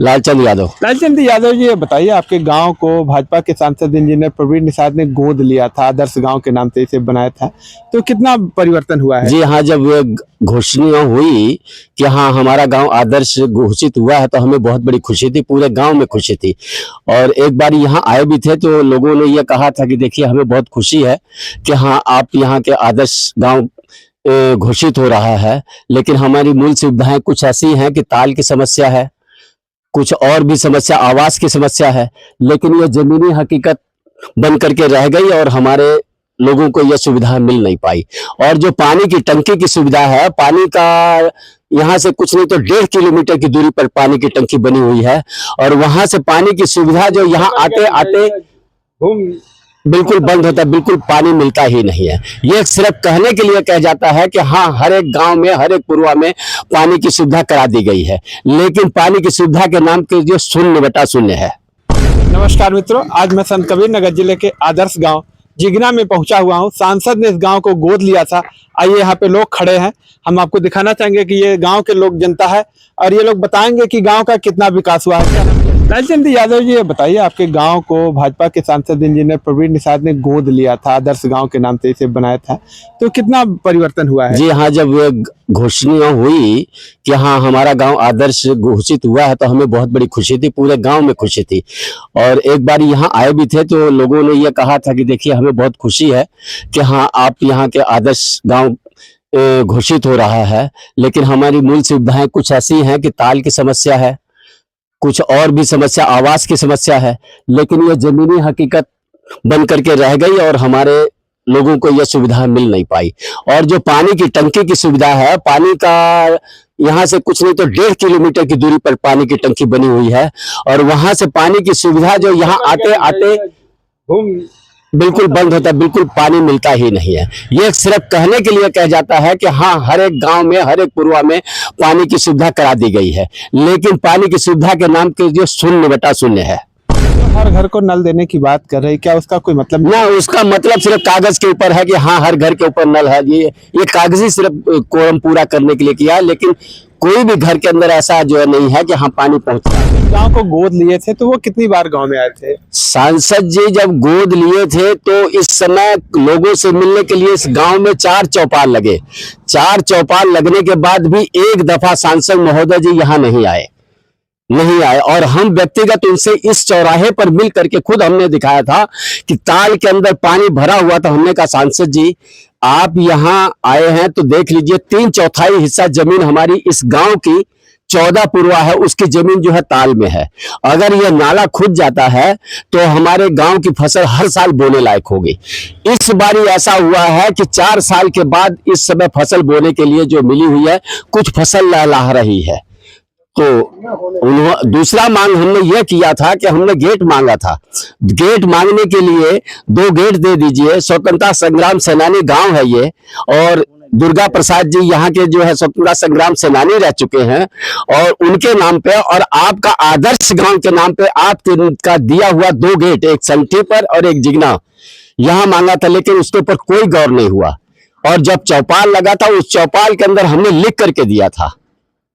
लालचंद यादव। लालचंद यादव जी, ये बताइए, आपके गांव को भाजपा के सांसद इंजीनियर प्रवीण निषाद ने गोद लिया था, आदर्श गांव के नाम से इसे बनाया था, तो कितना परिवर्तन हुआ है? जी हाँ, जब ये घोषणा हुई कि हाँ हमारा गांव आदर्श घोषित हुआ है तो हमें बहुत बड़ी खुशी थी, पूरे गांव में खुशी थी। और एक बार यहाँ आए भी थे तो लोगों ने ये कहा था कि देखिए हमें बहुत खुशी है कि हाँ आप यहाँ के आदर्श गांव घोषित हो रहा है, लेकिन हमारी मूल सुविधाएं कुछ ऐसी हैं कि ताल की समस्या है, कुछ और भी समस्या, आवास की समस्या है, लेकिन ये जमीनी हकीकत बन करके रह गई और हमारे लोगों को यह सुविधा मिल नहीं पाई। और जो पानी की टंकी की सुविधा है, पानी का यहाँ से कुछ नहीं तो 1.5 किलोमीटर की दूरी पर पानी की टंकी बनी हुई है, और वहां से पानी की सुविधा जो यहाँ आते आते बिल्कुल बंद होता है, बिल्कुल पानी मिलता ही नहीं है। ये सिर्फ कहने के लिए कह जाता है कि हाँ हर एक गांव में, हर एक पुरवा में पानी की सुविधा करा दी गई है, लेकिन पानी की सुविधा के नाम के जो 0/0 है। नमस्कार मित्रों, आज मैं संत कबीर नगर जिले के आदर्श गांव जिगना में पहुंचा हुआ हूं। सांसद ने इस गांव को गोद लिया था। आइए, यहाँ पे लोग खड़े हैं, हम आपको दिखाना चाहेंगे कि ये गांव के लोग जनता है और ये लोग बताएंगे कि गांव का कितना विकास हुआ है। लालचंद यादव जी, ये बताइए, आपके गांव को भाजपा के सांसद इंजीनियर प्रवीण निषाद ने गोद लिया था, आदर्श गांव के नाम से इसे बनाया था, तो कितना परिवर्तन हुआ है? जी हाँ, जब ये घोषणा हुई कि हाँ हमारा गांव आदर्श घोषित हुआ है तो हमें बहुत बड़ी खुशी थी, पूरे गांव में खुशी थी। और एक बार यहाँ आए भी थे तो लोगों ने ये कहा था कि देखिए हमें बहुत खुशी है कि हाँ आप यहाँ के आदर्श गांव घोषित हो रहा है, लेकिन हमारी मूल सुविधाएं कुछ ऐसी हैं कि ताल की समस्या है, कुछ और भी समस्या, आवास की समस्या है, लेकिन ये जमीनी हकीकत बन करके रह गई और हमारे लोगों को यह सुविधा मिल नहीं पाई। और जो पानी की टंकी की सुविधा है, पानी का यहाँ से कुछ नहीं तो 1.5 किलोमीटर की दूरी पर पानी की टंकी बनी हुई है, और वहां से पानी की सुविधा जो यहाँ आते आते बिल्कुल बंद होता है, बिल्कुल पानी मिलता ही नहीं है। ये सिर्फ कहने के लिए कह जाता है कि हाँ हर एक गांव में, हर एक पुरवा में पानी की सुविधा करा दी गई है, लेकिन पानी की सुविधा के नाम के जो 0/0 है। हर घर को नल देने की बात कर रहे हैं, क्या उसका कोई मतलब ना? उसका मतलब सिर्फ कागज के ऊपर है कि हाँ हर घर के ऊपर नल है। ये कागजी सिर्फ कोरम पूरा करने के लिए किया है, लेकिन कोई भी घर के अंदर ऐसा जो है नहीं है कि हाँ पानी पहुंचता है। गांव को गोद लिए थे तो वो कितनी बार गांव में आए थे? सांसद जी जब गोद लिए थे तो इस समय लोगों से मिलने के लिए इस गांव में 4 चौपाल लगे। 4 चौपाल लगने के बाद भी एक दफा सांसद महोदय जी यहाँ नहीं आए। और हम व्यक्तिगत उनसे इस चौराहे पर मिल करके खुद हमने दिखाया था कि ताल के अंदर पानी भरा हुआ था। हमने कहा सांसद जी आप यहाँ आए हैं तो देख लीजिए, 3/4 हिस्सा जमीन हमारी इस गांव की 14 पुरवा है, उसकी जमीन जो है ताल में है। अगर यह नाला खुद जाता है तो हमारे गांव की फसल हर साल बोने लायक होगी। इस बारी ऐसा हुआ है कि 4 साल के बाद इस समय फसल बोने के लिए जो मिली हुई है, कुछ फसल लहलहा रही है। तो दूसरा मांग हमने यह किया था कि हमने गेट मांगा था। गेट मांगने के लिए 2 गेट दे दीजिए। स्वतंत्रता संग्राम सेनानी गांव है ये, और दुर्गा प्रसाद जी यहाँ के जो है स्वतंत्रता संग्राम सेनानी रह चुके हैं, और उनके नाम पे और आपका आदर्श गांव के नाम पे आपका दिया हुआ 2 गेट, एक संठी पर और एक जिगना, यहाँ मांगा था, लेकिन उसके ऊपर कोई गौर नहीं हुआ। और जब चौपाल लगा था उस चौपाल के अंदर हमने लिख करके दिया था,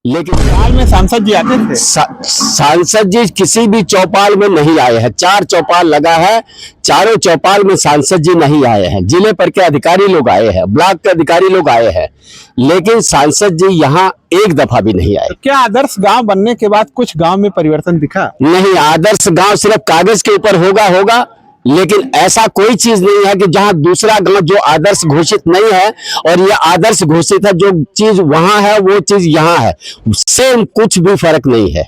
लेकिन चौपाल में सांसद जी आते थे? सांसद जी किसी भी चौपाल में नहीं आए हैं। 4 चौपाल लगा है, चारों चौपाल में सांसद जी नहीं आए हैं। जिले पर के अधिकारी लोग आए हैं, ब्लॉक के अधिकारी लोग आए हैं, लेकिन सांसद जी यहाँ एक दफा भी नहीं आए। क्या आदर्श गांव बनने के बाद कुछ गांव में परिवर्तन दिखा? नहीं, आदर्श गांव सिर्फ कागज के ऊपर होगा, लेकिन ऐसा कोई चीज नहीं है कि जहां दूसरा गांव जो आदर्श घोषित नहीं है और ये आदर्श घोषित है, जो चीज वहां है वो चीज यहाँ है, सेम कुछ भी फर्क नहीं है।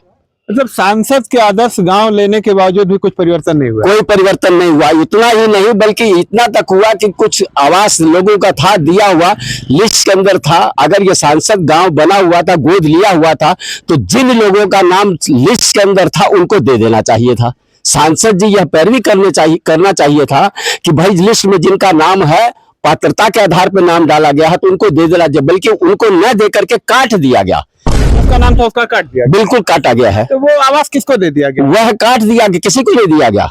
मतलब सांसद के आदर्श गांव लेने के बावजूद भी कुछ परिवर्तन नहीं हुआ? कोई परिवर्तन नहीं हुआ। इतना ही नहीं बल्कि इतना तक हुआ कि कुछ आवास लोगों का था, दिया हुआ लिस्ट के अंदर था। अगर ये सांसद गांव बना हुआ था, गोद लिया हुआ था, तो जिन लोगों का नाम लिस्ट के अंदर था उनको दे देना चाहिए था। सांसद जी यह पैरवी करना चाहिए था कि भाई लिस्ट में जिनका नाम है, पात्रता के आधार पर नाम डाला गया है तो उनको दे देना चाहिए, बल्कि उनको न दे करके काट दिया गया। उसका नाम था, उसका काट दिया? बिल्कुल काटा गया है। तो वो आवास किसको दे दिया गया? वह काट दिया गया, किसी को नहीं दिया गया।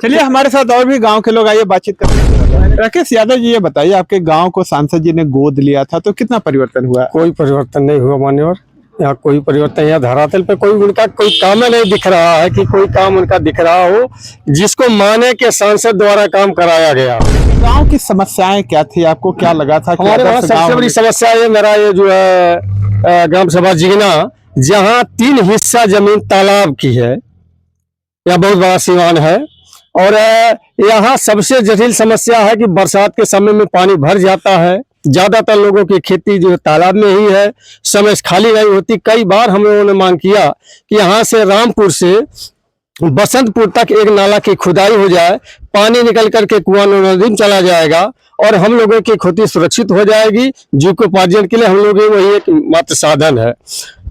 चलिए, हमारे साथ और भी गांव के लोग आइए, बातचीत करते हैं। राकेश यादव जी, ये बताइए, आपके गांव को सांसद जी ने गोद लिया था तो कितना परिवर्तन हुआ? कोई परिवर्तन नहीं हुआ मान्यवर। यहाँ कोई परिवर्तन, यहाँ धरातल पे कोई उनका कोई काम नहीं दिख रहा है कि कोई काम उनका दिख रहा हो जिसको माने के सांसद द्वारा काम कराया गया। गांव की समस्याएं क्या थी, आपको क्या लगा था कि हमारे वहाँ आदर्श सबसे गांव बड़ी में- समस्या ये मेरा ये जो है ग्राम सभा जिगना, जहाँ 3 हिस्सा जमीन तालाब की है, यह बहुत बड़ा सीवान है। और यहाँ सबसे जटिल समस्या है कि बरसात के समय में पानी भर जाता है। ज्यादातर लोगों की खेती जो है तालाब में ही है, समय खाली नहीं होती। कई बार हम लोगों ने मांग किया कि यहाँ से रामपुर से बसंतपुर तक एक नाला की खुदाई हो जाए, पानी निकल करके कुआं नदी में चला जाएगा और हम लोगों की खेती सुरक्षित हो जाएगी। जीविकोपार्जन के लिए हम लोग वही एक मात्र साधन है।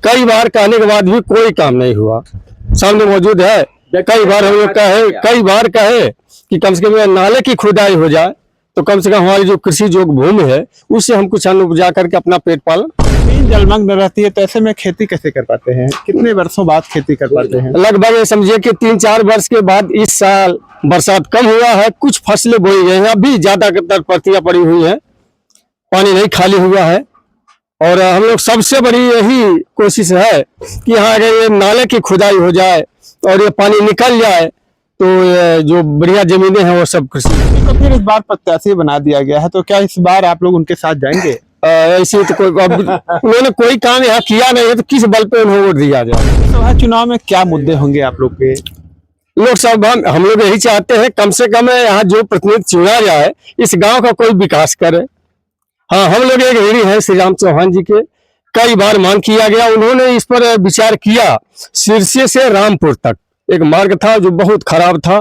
कई बार कहने के बाद भी कोई काम नहीं हुआ, सामने मौजूद है। कई बार हम लोग कहे कि कम से कम नाले की खुदाई हो जाए तो कम से कम हमारी जो कृषि जोग भूमि है उससे हम कुछ अन्न उपजा करके अपना पेट पालन। जमीन जलमग्न रहती है तो ऐसे में खेती कैसे कर पाते हैं, कितने वर्षों बाद खेती कर पाते हैं? लगभग ये समझिए कि 3-4 वर्ष के बाद इस साल बरसात कम हुआ है, कुछ फसलें बोई गई हैं, अभी ज्यादातर पत्तियां पड़ी हुई हैं, पानी नहीं खाली हुआ है। और हम लोग सबसे बड़ी यही कोशिश है कि यहाँ अगर ये नाले की खुदाई हो जाए और ये पानी निकल जाए तो ये जो बढ़िया जमीनें हैं वो सब कृषि। तो फिर इस बार प्रत्याशी बना दिया गया है, तो क्या इस बार आप लोग उनके साथ जाएंगे? ऐसे तो कोई उन्होंने कोई काम यहाँ किया नहीं है तो किस बल पे उन्हें वोट दिया जाए। लोकसभा चुनाव में क्या मुद्दे होंगे आप लोग के? लोकसभा हम लोग यही चाहते हैं कम से कम यहाँ जो प्रतिनिधि चुना जाए इस गांव का कोई विकास करे। हाँ, हम लोग एक ऋणी हैं श्री राम चौहान जी के, कई बार मांग किया गया, उन्होंने इस पर विचार किया। सिरसे से रामपुर तक एक मार्ग था जो बहुत खराब था,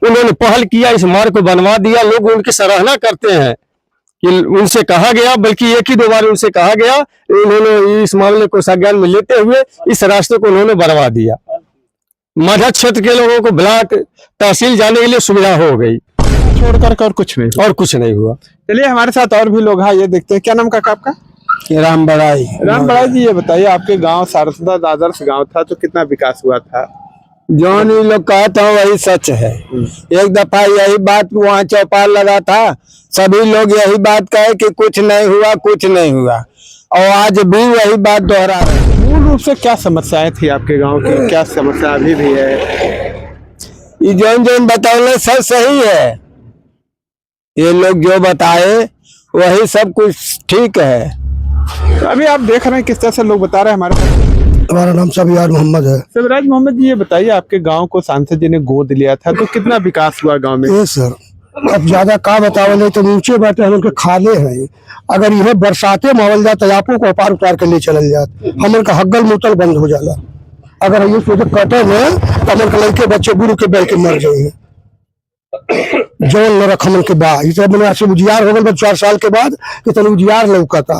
उन्होंने पहल किया, इस मार्ग को बनवा दिया। लोग उनकी सराहना करते हैं कि उनसे कहा गया, बल्कि 1 ही 2 बार उनसे कहा गया, उन्होंने इस मामले को संज्ञान में लेते हुए इस रास्ते को उन्होंने बनवा दिया। मध्य क्षेत्र के लोगों को ब्लॉक तहसील जाने के लिए सुविधा हो गई, छोड़कर और कुछ नहीं? और कुछ नहीं हुआ। चलिए हमारे साथ और भी लोग हैं, ये देखते हैं। क्या नाम काका आपका? राम बड़ाई। राम बड़ाई जी, ये बताइए आपके गांव सारस्वत आदर्श गांव था तो कितना विकास हुआ था? जो लोग कहते हैं वही सच है। एक दफा यही बात वहाँ चौपाल लगा था, सभी लोग यही बात कहे कि कुछ नहीं हुआ, कुछ नहीं हुआ, और आज भी वही बात दोहरा रहे हैं। मूल रूप से क्या समस्याएं थी आपके गांव की, क्या समस्या अभी भी है? ये जो बताओ सब सही है, ये लोग जो बताए वही सब कुछ ठीक है। तो अभी आप देख रहे हैं किस तरह से लोग बता रहे हैं हमारे साथ। हमारा नाम सबियार मोहम्मद है। सबराज मोहम्मद जी, ये बताइए आपके गांव को सांसद जी ने गोद लिया था तो कितना विकास हुआ गांव में? ये सर अब ज्यादा का बतावल तो नीचे बैठे हम उनके खाले हैं। अगर यह बरसाते मावल जात तो आपो को पार उतार के ले चल जात, हमन का हग्गल मुतल बंद हो जाला। अगर ये सोचे कटे में तो हमन के लड़के बच्चे बुढ़ के बैठ के मर जाए जौन न रखमन के बाद इसे मैंने ऐसे उजियार हो गए 4 साल के बाद कि तन उजियार लौकता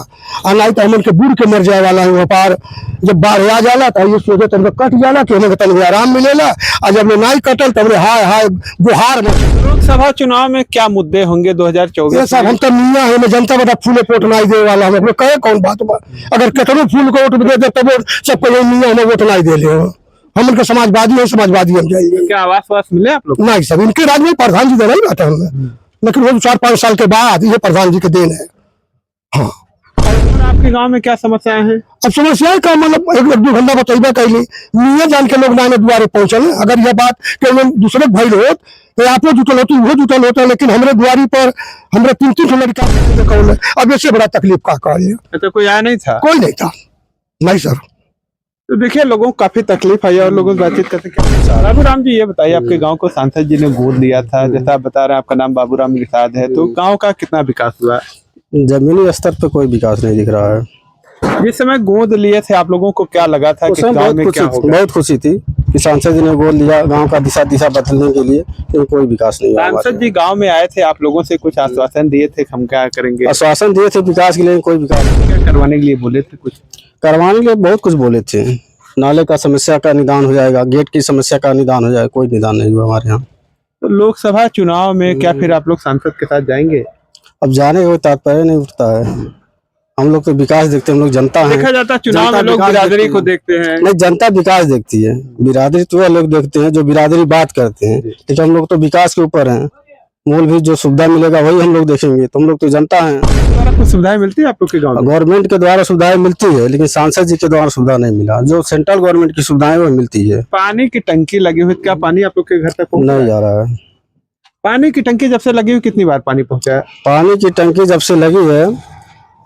आ नहीं तो हमन के बूढ़ के मर जाए वाला है। व्यापार जब बाढ़ आ जाला तो ये सोचे तन कट जाला कि हमें तन आराम मिलेला, और जब नहीं कटल तब हाय हाय गुहार में। लोकसभा चुनाव में क्या मुद्दे होंगे 2024 ये सब हम तो मियाँ है, मैं जनता बता फूले पोट नहीं दे वाला हम कहे कौन बात बा। अगर कतनो फूल को वोट दे तब सबको मियाँ हमें वोट नहीं दे ले। हम उनके समाजवादी है, समाजवादी हम जाएंगे। क्या आवास वास मिले आप लोग? नहीं सब इनके राज्य में प्रधान जी दे रही बात है हमें, लेकिन वो 4-5 साल के बाद ये प्रधान जी के देन है। हाँ, और आपके गांव में क्या समस्याएं हैं? अब समस्या का मतलब 1-2 घंटा बतेबा कैली मियाँ जान के लोग नाने द्वारे पहुंचल। अगर यह बात के दूसरे भाई होत तो आपो जुटल होती वो जुटल होता, लेकिन हमारे द्वारी पर हमारे 3-3 लड़का अब इससे बड़ा तकलीफ का कहा। अच्छा, कोई आया नहीं था? कोई नहीं था। नहीं सर, तो देखिए लोगों को काफी तकलीफ आई और लोगों से बातचीत करते क्या। बाबूराम जी, ये बताइए आपके गांव को सांसद जी ने गोद लिया था, जैसा आप बता रहे हैं आपका नाम बाबूराम निषाद है, तो गांव का कितना विकास हुआ? जमीनी स्तर पे कोई विकास नहीं दिख रहा है। जिस समय गोद लिए थे आप लोगों को क्या लगा था कि गांव में क्या होगा? बहुत खुशी थी कि सांसद जी ने गोद लिया गांव का दिशा बदलने के लिए, लेकिन कोई विकास नहीं हुआ। सांसद जी गांव में आए थे, आप लोगों से कुछ आश्वासन दिए थे, हम क्या करेंगे, आश्वासन दिए थे विकास के लिए, कोई विकास क्या करवाने के लिए बोले थे? कुछ करवाने के लिए बहुत कुछ बोले थे। नाले का समस्या का निदान हो जाएगा, गेट की समस्या का निदान हो जाएगा, कोई निदान नहीं हुआ हमारे यहाँ। तो लोकसभा चुनाव में क्या फिर आप लोग सांसद के साथ जाएंगे? अब जाने का कोई तात्पर्य नहीं उठता है। हम लोग तो विकास देखते हैं, हम लोग जनता हैं। देखा जाता है चुनाव में जनता लोग विकास बिरादरी देखती को है। देखते हैं। नहीं, जनता विकास देखती है, बिरादरी तो वह लोग देखते हैं जो बिरादरी बात करते हैं, लेकिन हम लोग तो विकास के ऊपर हैं। मूल भी जो सुविधा मिलेगा वही हम लोग देखेंगे। तुम लोग तो जनता है, द्वारा कुछ सुविधाएं मिलती है आप लोग के गाँव में? गवर्नमेंट के द्वारा सुविधाएं मिलती है, लेकिन सांसद जी के द्वारा सुविधा नहीं मिला। जो सेंट्रल गवर्नमेंट की सुविधाएं वो मिलती है। पानी की टंकी लगी हुई, क्या पानी आप लोग के घर तक पहुंचा नहीं है? जा रहा है। पानी की टंकी जब से लगी हुई कितनी बार पानी पहुंचा है? पानी की टंकी जब से लगी है,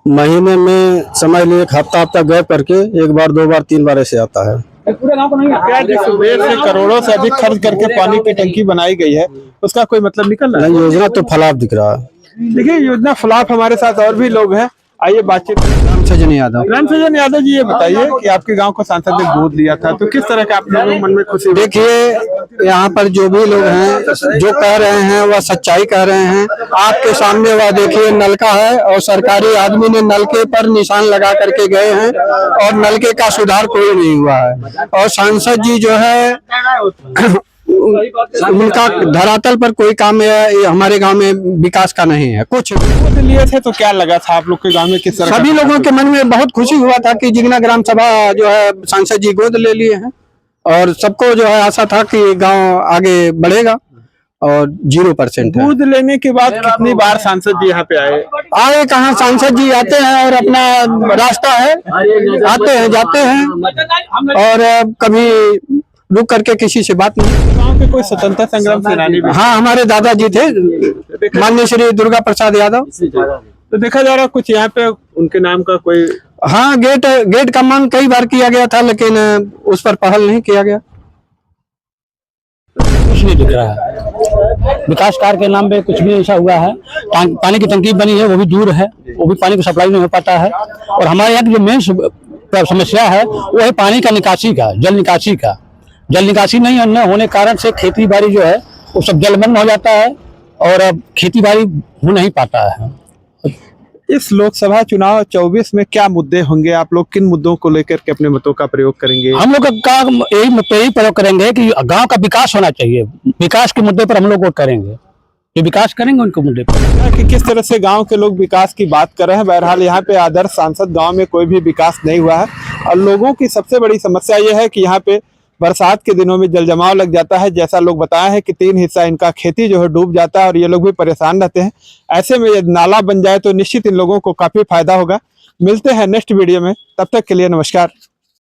महीने में समझ लिए एक हफ्ता गैप करके 1 बार 2 बार 3 बार ऐसे आता है। क्या जिस उद्देश्य से करोड़ों से अधिक खर्च करके पानी की टंकी बनाई गई है उसका कोई मतलब निकल रहा है? नहीं, योजना तो फलाप दिख रहा है। देखिए योजना फ्लॉप। हमारे साथ और भी लोग हैं, आइए बातचीत। रामसजन यादव। रामसजन यादव जी, ये बताइए कि आपके गांव को सांसद ने गोद लिया था तो किस तरह का आप लोगों के मन में खुशी हुई? देखिए, यहाँ पर जो भी लोग हैं जो कह रहे हैं वह सच्चाई कह रहे हैं। आपके सामने वह देखिए नलका है और सरकारी आदमी ने नलके पर निशान लगा करके गए हैं और नलके का सुधार कोई नहीं हुआ है। और सांसद जी जो है उनका धरातल पर कोई काम हमारे गांव में विकास का नहीं है। कुछ गोद लिए थे तो क्या लगा था आप लोग के गांव में? किस तरह सभी लोगों के मन में बहुत खुशी हुआ था कि जिगना ग्राम सभा जो है सांसद जी गोद ले लिए हैं और सबको जो है आशा था कि गांव आगे बढ़ेगा और 0% है। गोद लेने के बाद कितनी बार सांसद जी यहाँ पे आए? आए कहाँ, सांसद जी आते हैं और अपना रास्ता है, आते हैं जाते हैं और कभी रुक करके किसी से बात नहीं। गांव के कोई स्वतंत्रता संग्राम सेनानी भी? हाँ, हमारे दादाजी थे, माननीय श्री दुर्गा प्रसाद यादव। तो देखा जा रहा कुछ यहाँ पे उनके नाम का कोई? हाँ, गेट का मांग कई बार किया गया था, लेकिन उस पर पहल नहीं किया गया। कुछ नहीं दिख रहा है। विकास कार्य के नाम पे कुछ भी ऐसा हुआ है। पानी की टंकी बनी है वो भी दूर है, वो भी पानी को सप्लाई नहीं हो पाता है। और हमारे यहाँ की जो मेन समस्या है वो है पानी का निकासी का, जल निकासी नहीं होने के कारण से खेती बाड़ी जो है वो सब जलमग्न हो जाता है और अब खेती बाड़ी हो नहीं पाता है। इस लोकसभा चुनाव 24 में क्या मुद्दे होंगे? आप लोग किन मुद्दों को लेकर के अपने मतों का प्रयोग करेंगे? हम लोग का यही प्रयोग करेंगे कि गांव का विकास होना चाहिए। विकास के मुद्दे पर हम लोग वोट करेंगे, जो विकास करेंगे उनके मुद्दे पर। कि किस तरह से गांव के लोग विकास की बात कर रहे हैं। बहरहाल यहाँ पे आदर्श सांसद गांव में कोई भी विकास नहीं हुआ है और लोगों की सबसे बड़ी समस्या ये है कि यहाँ पे बरसात के दिनों में जल जमाव लग जाता है। जैसा लोग बताए हैं कि 3 हिस्सा इनका खेती जो है डूब जाता है और ये लोग भी परेशान रहते हैं। ऐसे में यदि नाला बन जाए तो निश्चित इन लोगों को काफी फायदा होगा। मिलते हैं नेक्स्ट वीडियो में, तब तक के लिए नमस्कार।